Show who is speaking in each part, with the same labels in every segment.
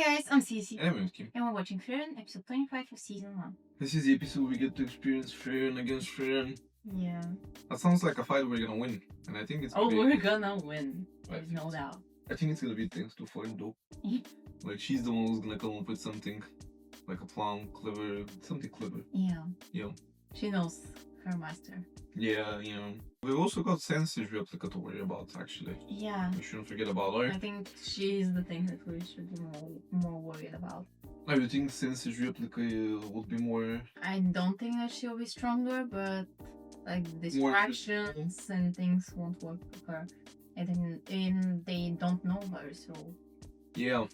Speaker 1: guys, I'm Sisi.
Speaker 2: And I'm Mski.
Speaker 1: And we're watching Frieren episode 25 of season 1.
Speaker 2: This is the episode we get to experience Frieren against Frieren.
Speaker 1: Yeah.
Speaker 2: That sounds like a fight we're gonna win. And I think it's
Speaker 1: gonna we're gonna win. There's no doubt.
Speaker 2: I think it's gonna be thanks to Frieren though. Like, she's the one who's gonna come up with something. Like a plan, something clever.
Speaker 1: Yeah.
Speaker 2: Yeah.
Speaker 1: She knows her master.
Speaker 2: Yeah, yeah. We've also got Sisi's replica to worry about, actually.
Speaker 1: Yeah.
Speaker 2: We shouldn't forget about her.
Speaker 1: I think she's the thing that we should be more worried about.
Speaker 2: I would think Sisi's replica would be more...
Speaker 1: I don't think that she'll be stronger, but like distractions and things won't work for her. And they don't know her, so...
Speaker 2: Yeah,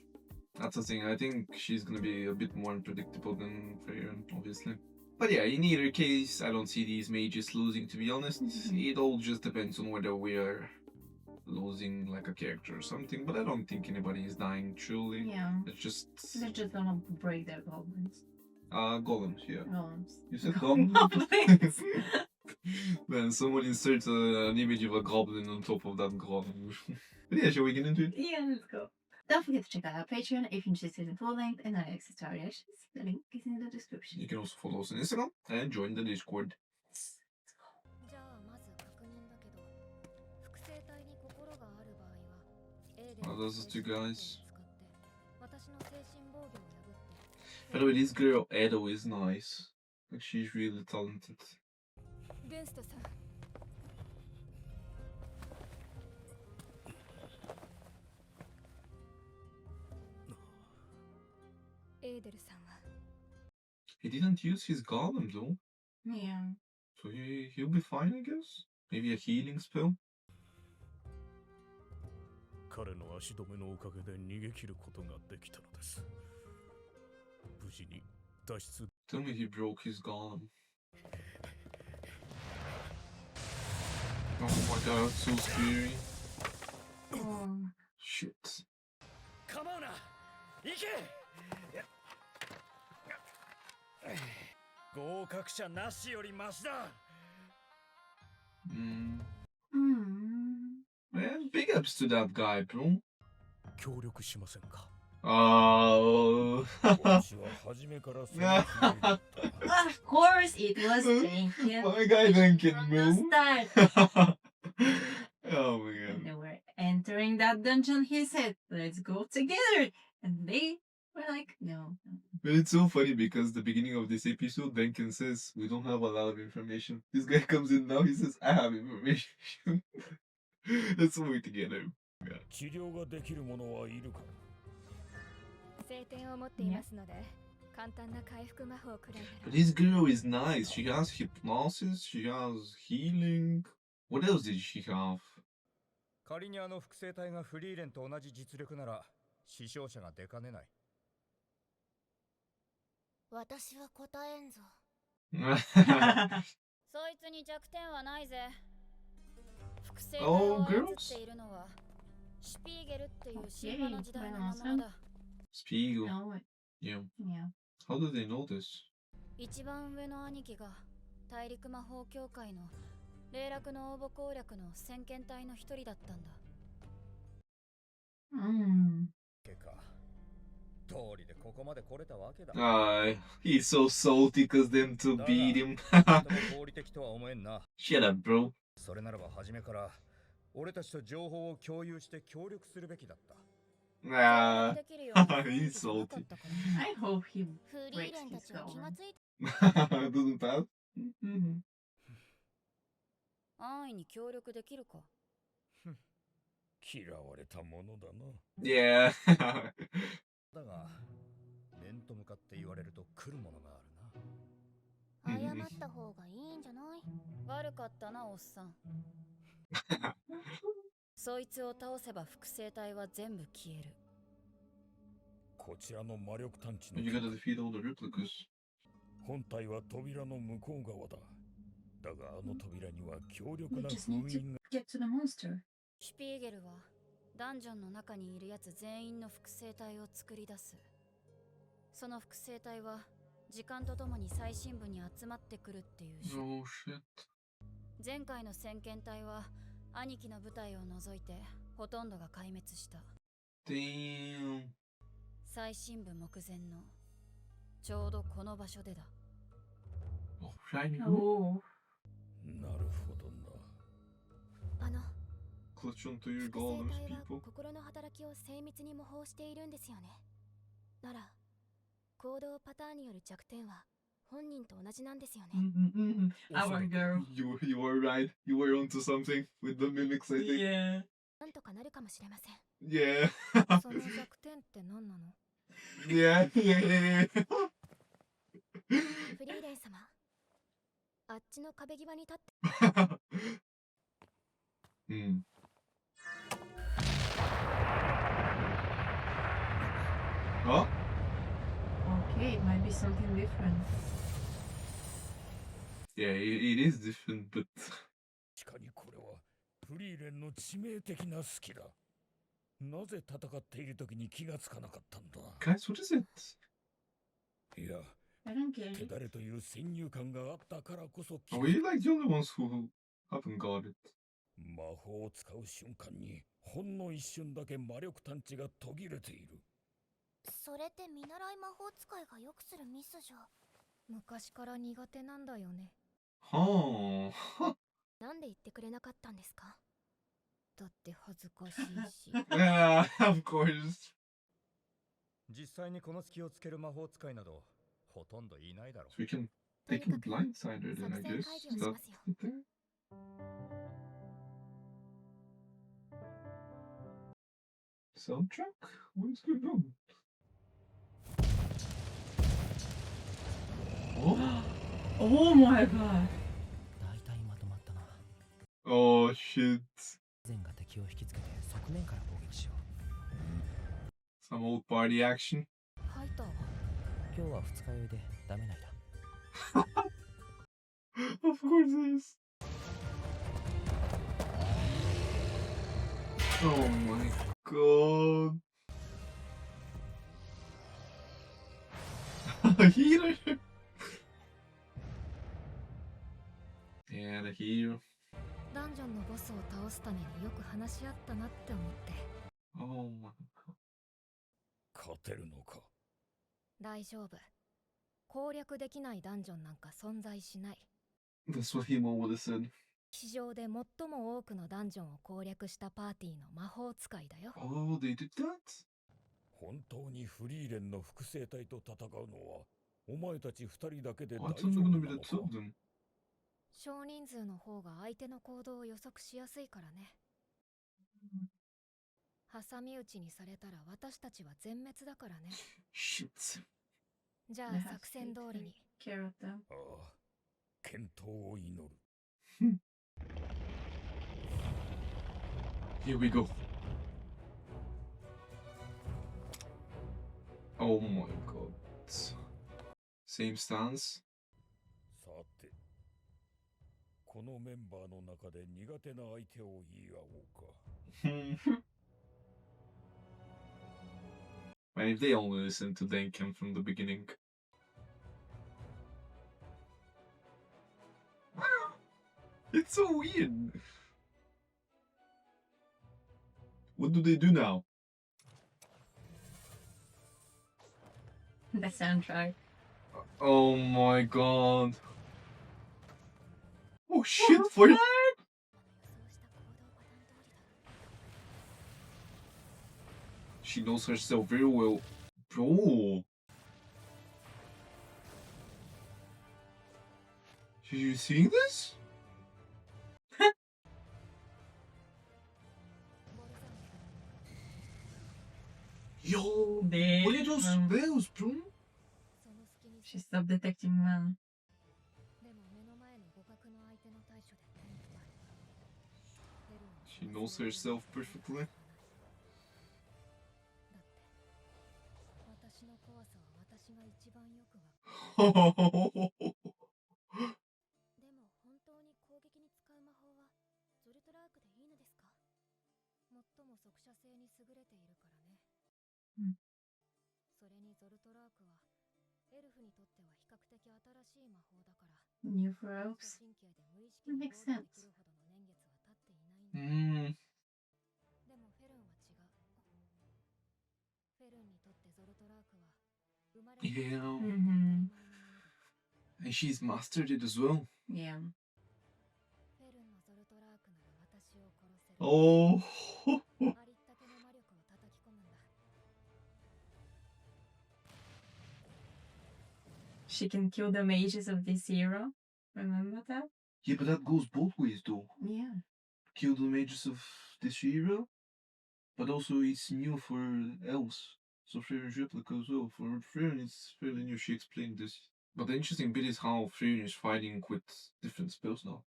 Speaker 2: that's the thing. I think she's gonna be a bit more unpredictable than Frieren, obviously. But yeah, in either case, I don't see these mages losing, to be honest. It all just depends on whether we are losing like a character or something, but I don't think anybody is dying truly.
Speaker 1: Yeah.
Speaker 2: It's just...
Speaker 1: They're just gonna break their goblins.
Speaker 2: Golems, yeah.
Speaker 1: Golems.
Speaker 2: You said goblins? Then someone inserts an image of a goblin on top of that golem. But yeah, shall we get into it?
Speaker 1: Yeah, let's go. Don't forget to check out our Patreon if you're interested in full length and other access to our reactions. The link is in the description.
Speaker 2: You can also follow us on Instagram and join the Discord. Oh, those are two guys. By the way, this girl Edo is nice. Like, she's really talented. He didn't use his golem though.
Speaker 1: Yeah.
Speaker 2: So he'll be fine, I guess. Maybe a healing spell. Tell me he broke his golem. Oh my god, that's so scary.
Speaker 1: Oh.
Speaker 2: Shit.
Speaker 3: Come on, Ike! 合格者なしよりマシだ。
Speaker 2: Man, big ups to that guy, bro.
Speaker 3: 協力しませんか。
Speaker 2: Oh.
Speaker 3: 私は初めからそのつもりだった。
Speaker 1: Of course it was Denkin.
Speaker 2: My guy Denkin, bro. Oh my god.
Speaker 1: When they were entering that dungeon, he said, "Let's go together." And they were like, no.
Speaker 2: But it's so funny because the beginning of this episode, Denkin says, we don't have a lot of information. This guy comes in now, he says, I have information. Let's work together. Yeah.
Speaker 3: 治療ができる者はいるか。
Speaker 4: 聖典を持っていますので、簡単な回復魔法くらいなら。
Speaker 2: But this girl is nice. She has hypnosis, she has healing. What else did she have?
Speaker 3: 仮にあの複製体がフリーレンと同じ実力なら、死傷者が出かねない。
Speaker 4: 私は答えんぞ。そいつに弱点はないぜ。複製体を操っているのはシュピーゲルっていう神話の時代の魔物だ。
Speaker 2: Spiegel.
Speaker 1: No,
Speaker 2: Yeah.
Speaker 1: yeah.
Speaker 2: How do they know this?
Speaker 4: 一番上の兄貴が大陸魔法協会の霊落の応募攻略の先遣隊の一人だったんだ。
Speaker 3: 結果、通りでここまで来れたわけだ。
Speaker 2: He's so salty cause them two beat him.
Speaker 3: 合理的とは思えんな。
Speaker 2: Shut up, bro.
Speaker 3: それならば初めから俺たちと情報を共有して協力するべきだった。
Speaker 2: Nah. He's salty.
Speaker 1: I hope he
Speaker 4: フリー
Speaker 1: breaks
Speaker 4: レンた
Speaker 1: his
Speaker 4: ちは気が
Speaker 1: golem.
Speaker 4: つい
Speaker 2: Doesn't pass?
Speaker 3: 安易に協力できるか。嫌われたものだな。
Speaker 2: Yeah.
Speaker 3: だが、面と向かって言われると来るものがあるな。
Speaker 4: 謝った方がいいんじゃない？悪かったな、おっさん。そいつを倒せば複製体は全部消える。
Speaker 3: こちらの魔力探知の
Speaker 2: You gotta defeat all the replicas.
Speaker 3: 本体は扉の向こう側だ。だがあの扉には強力
Speaker 1: We
Speaker 3: な
Speaker 1: just
Speaker 3: 封
Speaker 1: need to
Speaker 3: 印が。
Speaker 1: get to the monster.
Speaker 4: シュピーゲルはダンジョンの中にいるやつ全員の複製体を作り出す。その複製体は時間とともに最深部に集まってくるっていうし。
Speaker 2: Oh shit.
Speaker 4: 前回の先遣隊は兄貴の部隊を除いてほとんどが壊滅した。
Speaker 2: Damn.
Speaker 4: 最深部目前のちょうどこの場所でだ。
Speaker 2: Shiny.
Speaker 1: Oh.
Speaker 3: なるほどな。
Speaker 2: Clutch onto your
Speaker 4: 複
Speaker 2: goals,
Speaker 4: 製体は
Speaker 2: people.
Speaker 4: 心の働きを精密に模倣しているんですよね。なら行動パターンによる弱点は本人と同じなんですよね。
Speaker 1: Our girl.
Speaker 2: You were right. You were onto something with the mimics, I think.
Speaker 1: Yeah.
Speaker 4: なんとかなるかもしれません。
Speaker 2: Yeah.
Speaker 4: その弱点って何なの？
Speaker 2: Yeah. Yeah.
Speaker 4: フリーレン様、あっちの壁際に立って。
Speaker 2: Hmm. Huh?
Speaker 1: Okay, it might be something different.
Speaker 2: Yeah, it is different, but
Speaker 3: 確かにこれはフリーレンの致命的な好きだ。なぜ戦っている時に気がつかなかったんだ。
Speaker 2: guys, what is it?
Speaker 3: いや、
Speaker 1: I don't get
Speaker 3: 手
Speaker 1: it.
Speaker 3: だれという先入観があったからこそ気
Speaker 2: Are
Speaker 3: づ
Speaker 2: we like the only ones who haven't got it?
Speaker 3: 魔法を使う瞬間にほんの一瞬だけ魔力探知が途切れている。
Speaker 4: それって見習い魔法使いがよくするミスじゃ。昔から苦手なんだよね。
Speaker 2: Oh.
Speaker 4: なんで言ってくれなかったんですか？だって恥ずかしいし。
Speaker 2: Yeah, of course.
Speaker 3: 実際にこの隙をつける魔法使いなどほとんどいないだろ
Speaker 2: So we can take him blindsided then, I guess. Is that the thing? Soundtrack? What's going on? Oh,
Speaker 1: Oh my god.
Speaker 5: 大体まとまったな。
Speaker 2: oh shit.
Speaker 5: 前が敵を引きつけて側面から攻撃しよ
Speaker 2: Some old party action.
Speaker 4: ハイターは
Speaker 5: う。今日は二日酔いでダメないだ。
Speaker 2: Of course it is. Oh my god. Healer. Yeah, the hero.
Speaker 4: ダンジョンのボスを倒すためによく話し合ったなって思って。
Speaker 2: Oh my god.
Speaker 3: 勝てるのか。
Speaker 4: 大丈夫。攻略できないダンジョンなんか存在しない。
Speaker 2: That's what Himo would have said.
Speaker 4: 史上で最も多くのダンジョンを攻略したパーティーの魔法使いだよ。
Speaker 2: Oh, they did that?
Speaker 3: 本当にフリーレンの複製体と戦うのはお前たち二人だけで
Speaker 2: Oh,
Speaker 3: 大
Speaker 2: I
Speaker 3: 丈
Speaker 2: thought
Speaker 3: 夫
Speaker 2: it
Speaker 3: な
Speaker 2: was gonna be
Speaker 3: の
Speaker 2: the two
Speaker 3: か。
Speaker 2: of them.
Speaker 4: 少人数の方が相手の行動を予測しやすいからね。挟み撃ちにされたら私たちは全滅だからね。
Speaker 2: Shit.
Speaker 4: じゃあ
Speaker 1: They have
Speaker 4: 作戦
Speaker 1: to
Speaker 4: 通りに。
Speaker 1: take care of them.
Speaker 3: ああ、健闘を祈る。
Speaker 2: Here we go. Oh my god. Same stance.
Speaker 3: さて、このメンバーの中で苦手な相手を言い合おうか。
Speaker 2: Man, if they only listened to Denken from the beginning. It's so weird. What do they do now?
Speaker 1: The soundtrack.
Speaker 2: Oh my god. Oh shit, for She knows herself very well. Bro. Are you seeing this? Yo, what are those spells, bro?
Speaker 4: その隙に
Speaker 1: She stopped detecting man.
Speaker 4: でも目の前の互角の相手の対処で手に入る。
Speaker 2: She knows herself perfectly.
Speaker 4: だって私の怖さは私が一番よくわかる。でも本当に攻撃に使う魔法はゾルトラークでいいのですか？最も速射性に優れているからね。それにゾルトラークはエルフにとっては比較的新しい魔法だから、
Speaker 1: New for
Speaker 4: 反
Speaker 1: elves.
Speaker 4: 射神経で無意識に
Speaker 1: Makes
Speaker 4: 防御でき
Speaker 1: sense.
Speaker 4: るほどの年月は経っていないんだ。でもフェルンは違う。フェルンにとってゾルトラ
Speaker 2: Yeah.
Speaker 1: Mm-hmm.
Speaker 2: And she's mastered it as well.
Speaker 1: Yeah.
Speaker 2: Oh.
Speaker 1: She can kill the mages of this era. Remember that?
Speaker 2: Yeah, but that goes both ways though.
Speaker 1: Yeah.
Speaker 2: Kill the mages of this era, but also it's new for elves. So Frieren's replica as well. For Frieren, it's fairly new. She explained this. But the interesting bit is how Frieren is fighting with different spells now.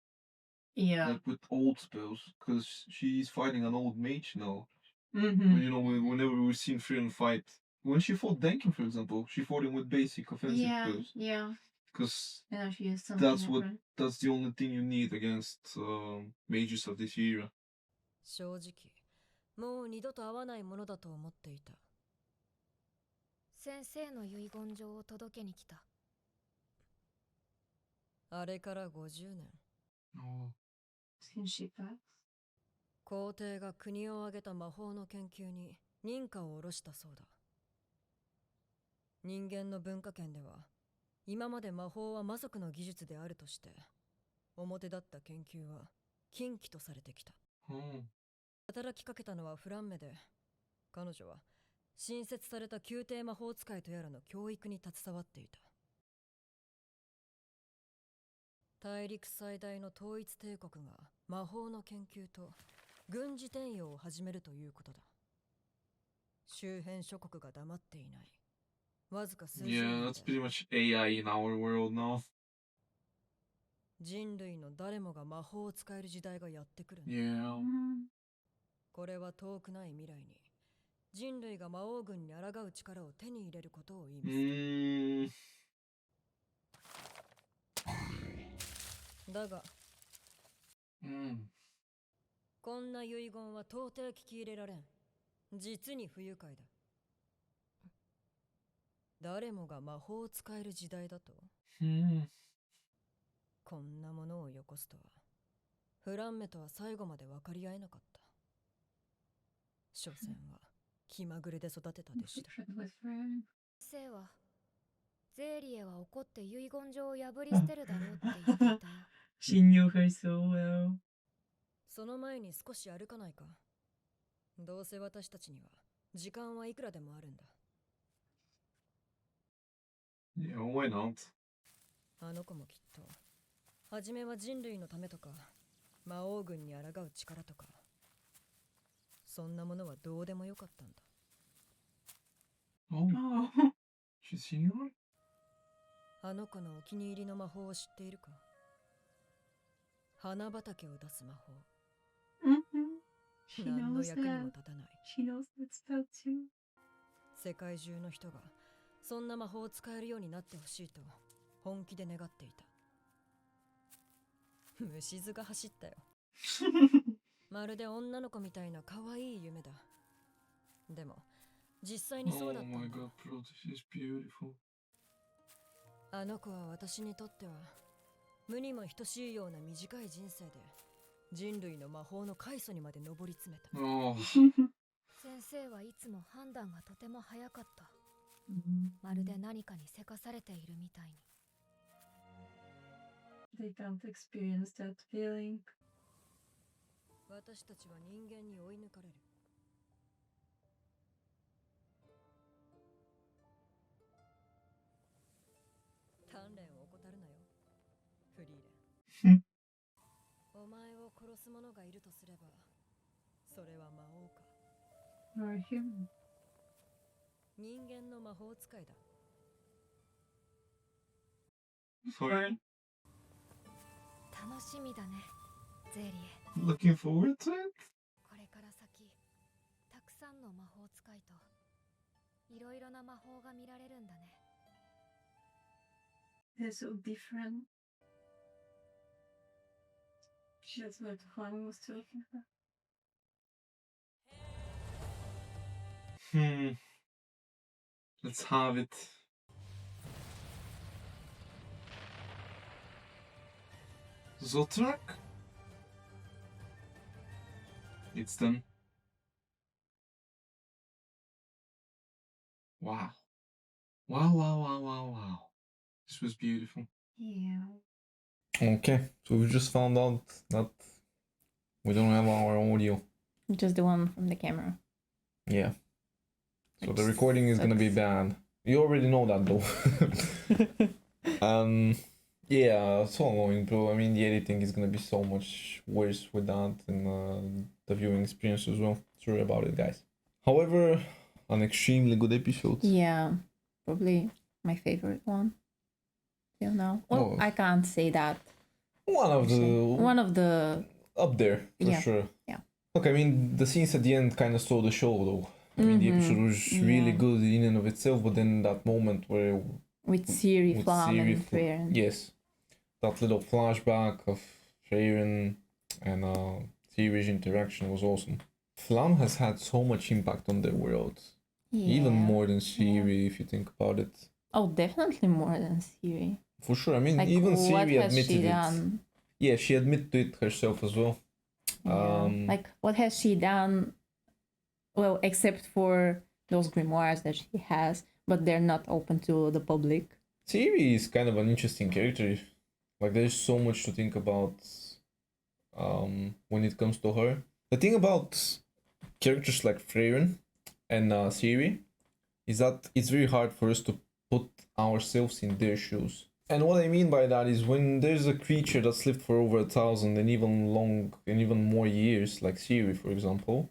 Speaker 1: Yeah.
Speaker 2: Like with old spells, because she's fighting an old mage now.
Speaker 1: Mm-hmm.
Speaker 2: You know, whenever we've seen Frieren fight, when she fought Denkin, for example, she fought him with basic offensive spells.
Speaker 1: Yeah.
Speaker 2: Because
Speaker 1: Yeah, she used something different.
Speaker 2: that's the only thing you need against mages of this era.
Speaker 6: 正直もう二度と会わないものだと思っていた。
Speaker 4: 先生の遺言状を届けに来た。
Speaker 6: あれから50年。
Speaker 1: Since she passed.
Speaker 6: 皇帝が国を挙げた魔法の研究に認可を下ろしたそうだ。人間の文化圏では今まで魔法は魔族の技術であるとして表立った研究は禁忌とされてきた。働きかけたのはフランメで、彼女は新設された宮廷魔法使いとやらの教育に携わっていた。大陸最大の統一帝国が魔法の研究と軍事転用を始めるということだ。周辺諸国が黙っていない。わずか数十年で。
Speaker 2: Yeah, that's pretty much AI in our world now.
Speaker 6: 人類の誰もが魔法を使える時代がやってくる。
Speaker 2: Yeah.
Speaker 6: これは遠くない未来に人類が魔王軍に抗う力を手に入れることを意味する。だが、こんな遺言は到底聞き入れられん。実に不愉快だ。誰もが魔法を使える時代だと、こんなものをよこすとはフランメとは最後まで分かり合えなかった。所詮は気まぐれで育てた弟子だ。
Speaker 4: 先生はゼーリエは怒って遺言状を破り捨てるだろうって言っていたよ。
Speaker 1: She knew her so well.
Speaker 6: その前に少し歩かないか。どうせ私たちには時間はいくらでもあるんだ。
Speaker 2: Yeah, why not?
Speaker 6: あの子もきっと初めは人類のためとか魔王軍に抗う力とかそんなものはどうでもよかったんだ。
Speaker 2: Oh, she's senior?
Speaker 6: あの子のお気に入りの魔法を知っているか。花畑を出す魔法。
Speaker 1: She
Speaker 6: 何の
Speaker 1: knows
Speaker 6: 役にも
Speaker 1: that.
Speaker 6: 立たない。
Speaker 1: She knows that spell too.
Speaker 6: 世界中の人がそんな魔法を使えるようになってほしいと本気で願っていた。虫唾が走ったよ。まるで女の子みたいな可愛い夢だ。でも実際にそうだったんだ。
Speaker 2: Oh my god, bro, this is beautiful.
Speaker 6: あの子は私にとっては無にも等しいような短い人生で人類の魔法の開祖にまで上り詰めた。
Speaker 2: Oh.
Speaker 4: 先生はいつも判断がとても早かった。まるで何かにせかされているみたいに。
Speaker 1: They can't experience that feeling.
Speaker 6: 私たちは人間に追い抜かれる。鍛錬を怠るなよ、フリーレン。お前を殺す者がいるとすれば、それは魔王か。
Speaker 1: Or human.
Speaker 6: 人間の魔法使いだ。
Speaker 2: Sorry.
Speaker 4: 楽しみだね、ゼーリエ。
Speaker 2: Looking forward to it?
Speaker 4: これから先、たくさんの魔法使いといろいろな魔法が見られるんだね。
Speaker 1: They're so different. That's what Juan was talking about.
Speaker 2: Let's have it. Zotrak? It's done. Wow. Wow, wow, wow, wow, wow. This was beautiful.
Speaker 1: Yeah.
Speaker 2: Okay, so we just found out that we don't have our audio.
Speaker 1: Just the one from the camera.
Speaker 2: Yeah. So
Speaker 1: Which
Speaker 2: the recording is gonna be
Speaker 1: sucks.
Speaker 2: bad. You already know that though. Yeah, so annoying, bro. I mean, the editing is gonna be so much worse with that, and the viewing experience as well. Sorry about it, guys. However, an extremely good episode.
Speaker 1: Yeah, probably my favorite one till now. Well,
Speaker 2: Oh.
Speaker 1: I can't say that.
Speaker 2: One of
Speaker 1: One of the
Speaker 2: up there for
Speaker 1: Yeah,
Speaker 2: sure.
Speaker 1: yeah.
Speaker 2: Look, I mean, the scenes at the end kind of stole the show, though. I mean, the episode was really
Speaker 1: yeah.
Speaker 2: good in and of itself, but then that moment where
Speaker 1: with Siri,
Speaker 2: with
Speaker 1: Flam,
Speaker 2: Siri,
Speaker 1: and Frieren.
Speaker 2: yes, that little flashback of Frieren and Siri's interaction was awesome. Flam has had so much impact on their world, even more than Siri, if you think about it.
Speaker 1: Oh, definitely more than Siri.
Speaker 2: For sure. I mean,
Speaker 1: Like,
Speaker 2: even
Speaker 1: what
Speaker 2: Siri
Speaker 1: has
Speaker 2: admitted
Speaker 1: she
Speaker 2: it.
Speaker 1: done?
Speaker 2: Yeah, she admitted it herself as well.
Speaker 1: Yeah. Like, what has she done? Well, except for those grimoires that she has, but they're not open to the public.
Speaker 2: Siri is kind of an interesting character. Like, there's so much to think about when it comes to her. The thing about characters like Frieren and Siri is that it's very hard for us to put ourselves in their shoes. And what I mean by that is when there's a creature that's lived for over 1,000 and even more years, like Siri, for example,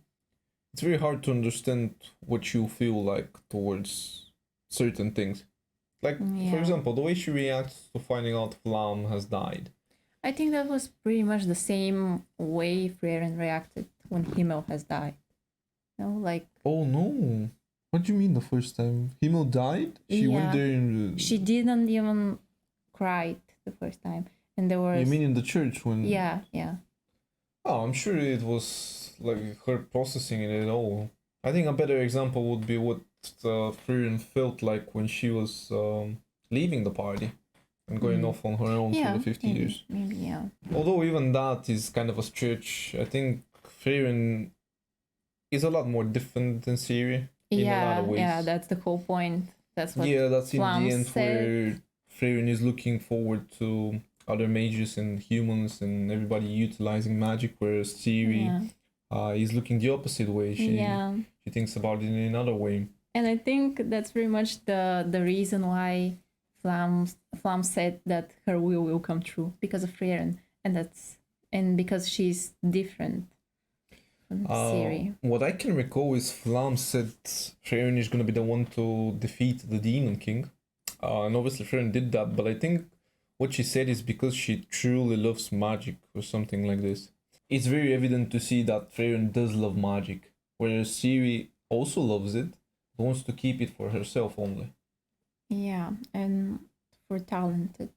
Speaker 2: it's very hard to understand what you feel like towards certain things. Like, for example, the way she reacts to finding out Flam has died.
Speaker 1: I think that was pretty much the same way Frieren reacted when Himmel has died. You know, like...
Speaker 2: Oh no! What do you mean the first time? Himmel died? She went there and...
Speaker 1: She didn't even cry the first time. And there was...
Speaker 2: You mean in the church when...
Speaker 1: Yeah.
Speaker 2: Oh, I'm sure it was like her processing it all. I think a better example would be what Frieren felt like when she was leaving the party and going off on her own for the 50 years.
Speaker 1: Maybe, yeah.
Speaker 2: Although even that is kind of a stretch, I think Frieren is a lot more different than Siri in a lot of ways.
Speaker 1: Yeah, that's the whole point. That's what
Speaker 2: that's in
Speaker 1: Flam
Speaker 2: the end
Speaker 1: said.
Speaker 2: where Frieren is looking forward to other mages and humans and everybody utilizing magic, whereas Siri is looking the opposite way. She thinks about it in another way.
Speaker 1: And I think that's very much the reason why Flam said that her will come true, because of Frieren, and because she's different from Siri.
Speaker 2: What I can recall is Flam said Frieren is gonna be the one to defeat the Demon King, and obviously Frieren did that. But I think what she said is because she truly loves magic or something like this. It's very evident to see that Frieren does love magic, whereas Siri also loves it, but wants to keep it for herself only.
Speaker 1: Yeah, and for talented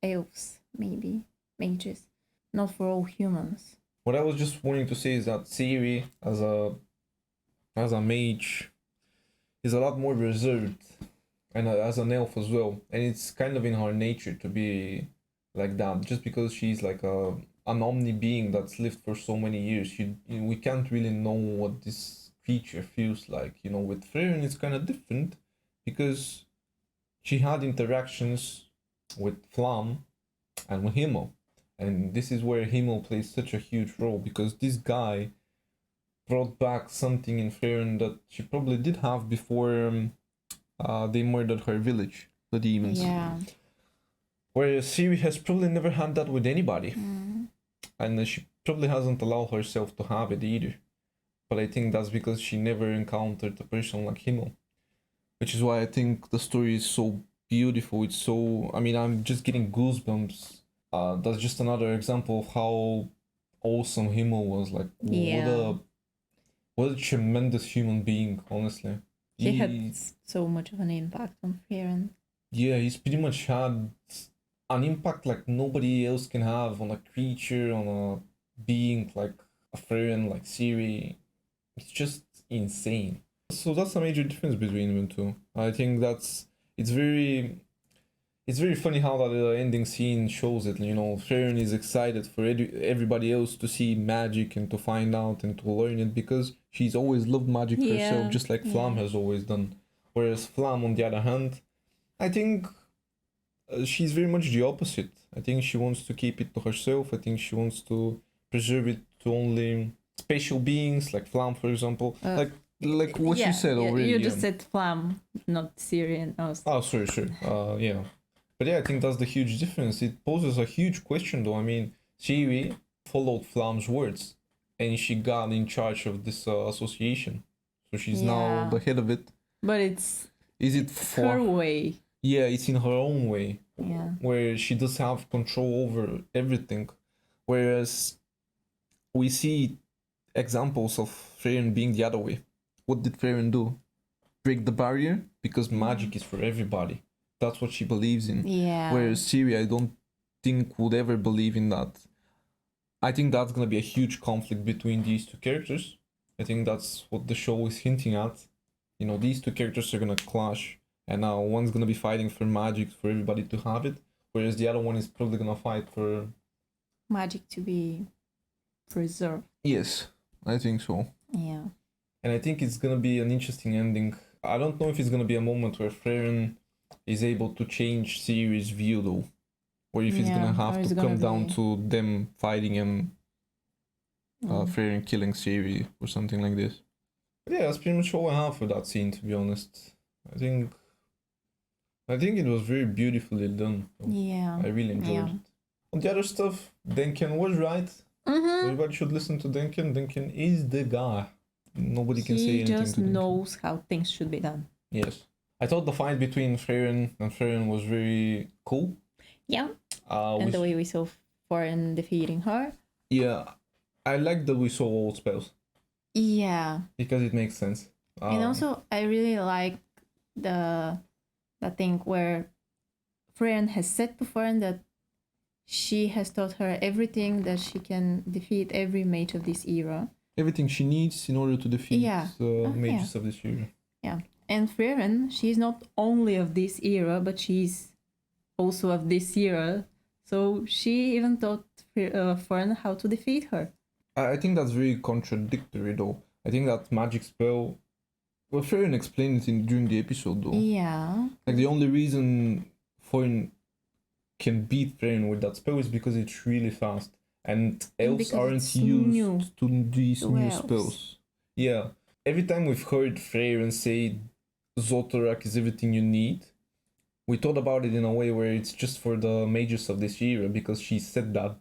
Speaker 1: elves, maybe, mages, not for all humans.
Speaker 2: What I was just wanting to say is that Siri, as a mage, is a lot more reserved, and as an elf as well. And it's kind of in her nature to be like that, just because she's like an omni being that's lived for so many years. We can't really know what this creature feels like. You know, with Frieren it's kind of different because she had interactions with Flam and with Himmel. And this is where Himmel plays such a huge role, because this guy brought back something in Frieren that she probably did have before they murdered her village, the demons.
Speaker 1: Yeah.
Speaker 2: Whereas Siri has probably never had that with anybody. And she probably hasn't allowed herself to have it either. But I think that's because she never encountered a person like Himmel. Which is why I think the story is so beautiful. It's so... I mean, I'm just getting goosebumps. That's just another example of how awesome Himmel was. Like, what a tremendous human being, honestly.
Speaker 1: He had so much of an impact on Frieren.
Speaker 2: Yeah, he's pretty much had an impact like nobody else can have on a creature, on a being like a Frieren, like Siri. It's just insane. So that's a major difference between them two. I think it's very funny how that ending scene shows it. You know, Frieren is excited for everybody else to see magic and to find out and to learn it, because she's always loved magic herself, just like Flam has always done. Whereas Flam, on the other hand, I think she's very much the opposite. I think she wants to keep it to herself. I think she wants to preserve it to only special beings, like Flam, for example. Like what you said already.
Speaker 1: You just said Flam, not Syrian.
Speaker 2: Oh, sorry. Yeah. But yeah, I think that's the huge difference. It poses a huge question, though. I mean, Siri followed Flam's words, and she got in charge of this association. So she's now the head of it.
Speaker 1: But is it her way?
Speaker 2: Yeah, it's in her own way.
Speaker 1: Yeah.
Speaker 2: Where she does have control over everything. Whereas we see examples of Frieren being the other way. What did Frieren do? Break the barrier? Because magic is for everybody. That's what she believes in.
Speaker 1: Yeah.
Speaker 2: Whereas Siri, I don't think would ever believe in that. I think that's gonna be a huge conflict between these two characters. I think that's what the show is hinting at. You know, these two characters are gonna clash, and now one's gonna be fighting for magic for everybody to have it, whereas the other one is probably gonna fight for
Speaker 1: magic to be preserved.
Speaker 2: Yes, I think so.
Speaker 1: Yeah.
Speaker 2: And I think it's gonna be an interesting ending. I don't know if it's gonna be a moment where Frieren is able to change Siri's view though, or if it's gonna have to come down to them fighting and Frieren killing Siri or something like this. But yeah, that's pretty much all I have for that scene, to be honest. I think it was very beautifully done.
Speaker 1: Yeah.
Speaker 2: I really enjoyed it. On the other stuff, Denken was right. Everybody should listen to Denken. Denken is the guy. Nobody can say anything to Denken. He just
Speaker 1: knows how things should be done.
Speaker 2: Yes. I thought the fight between Frieren and Frieren was very cool.
Speaker 1: Yeah. And the way we saw Frieren defeating her.
Speaker 2: Yeah. I like that we saw old spells.
Speaker 1: Yeah.
Speaker 2: Because it makes sense.
Speaker 1: And also, I really like the thing where Frieren has said to Frieren that she has taught her everything that she can defeat every mage of this era.
Speaker 2: Everything she needs in order to defeat mages of this era.
Speaker 1: Yeah. And Frieren, she's not only of this era, but she's also of this era. So she even taught Frieren how to defeat her.
Speaker 2: I think that's very contradictory, though. I think that magic spell... Well, Frieren explained it during the episode, though.
Speaker 1: Yeah.
Speaker 2: Like, the only reason Frieren can beat Frieren with that spell is because it's really fast. And elves aren't used to these new spells. Yeah. Every time we've heard Frieren say Zotarak is everything you need, we thought about it in a way where it's just for the mages of this era because she said that.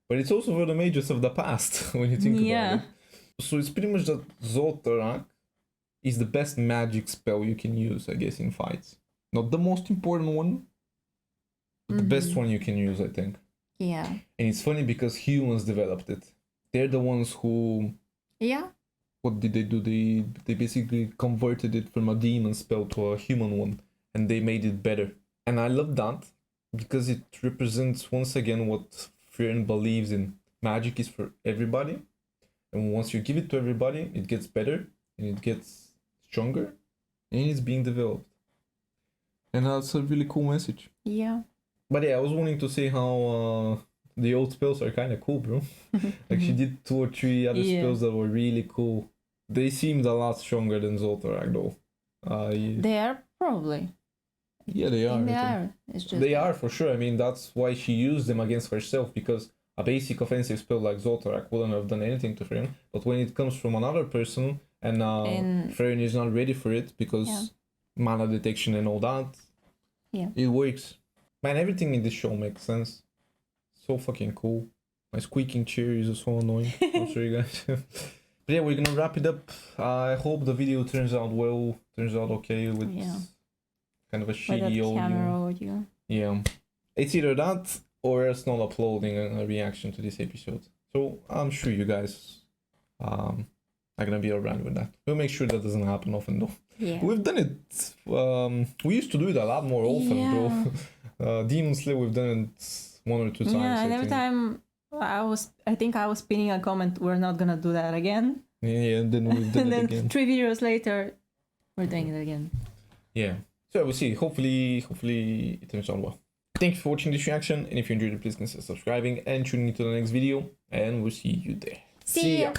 Speaker 2: But it's also for the mages of the past when you think about it. So it's pretty much that Zotarak is the best magic spell you can use, I guess, in fights. Not the most important one, but the best one you can use, I think.
Speaker 1: Yeah.
Speaker 2: And it's funny because humans developed it. They're the ones who...
Speaker 1: Yeah.
Speaker 2: What did they do? They basically converted it from a demon spell to a human one. And they made it better. And I love that because it represents once again what Frieren believes in. Magic is for everybody. And once you give it to everybody, it gets better. And it gets stronger. And it's being developed. And that's a really cool message.
Speaker 1: Yeah.
Speaker 2: But yeah, I was wanting to say how the old spells are kind of cool, bro. Like she did 2 or 3 other spells that were really cool. They seemed a lot stronger than Zotarak, though.
Speaker 1: They are probably.
Speaker 2: Yeah, they are.
Speaker 1: They are. It's just
Speaker 2: they are for sure. I mean, that's why she used them against herself, because a basic offensive spell like Zotarak wouldn't have done anything to Frieren. But when it comes from another person and Frieren is not ready for it because mana detection and all that, it works. Man, everything in this show makes sense. So fucking cool. My squeaking chair is so annoying. I'm sorry, guys. But yeah, we're gonna wrap it up. I hope the video turns out well, turns out okay with kind of a shitty
Speaker 1: audio.
Speaker 2: Yeah. It's either that or it's not uploading a reaction to this episode. So I'm sure you guys are gonna be alright with that. We'll make sure that doesn't happen often though.
Speaker 1: Yeah.
Speaker 2: We've done it. We used to do it a lot more often, bro. Demon Slayer, we've done it 1 or 2 times.
Speaker 1: Yeah, and every time I think I was pinning a comment, we're not gonna do that again.
Speaker 2: Yeah, and then we've done it again.
Speaker 1: 3 videos later, we're doing it again.
Speaker 2: Yeah. So we'll see. Hopefully it turns out well. Thank you for watching this reaction, and if you enjoyed it, please consider subscribing and tuning into the next video, and we'll see you there.
Speaker 1: See ya!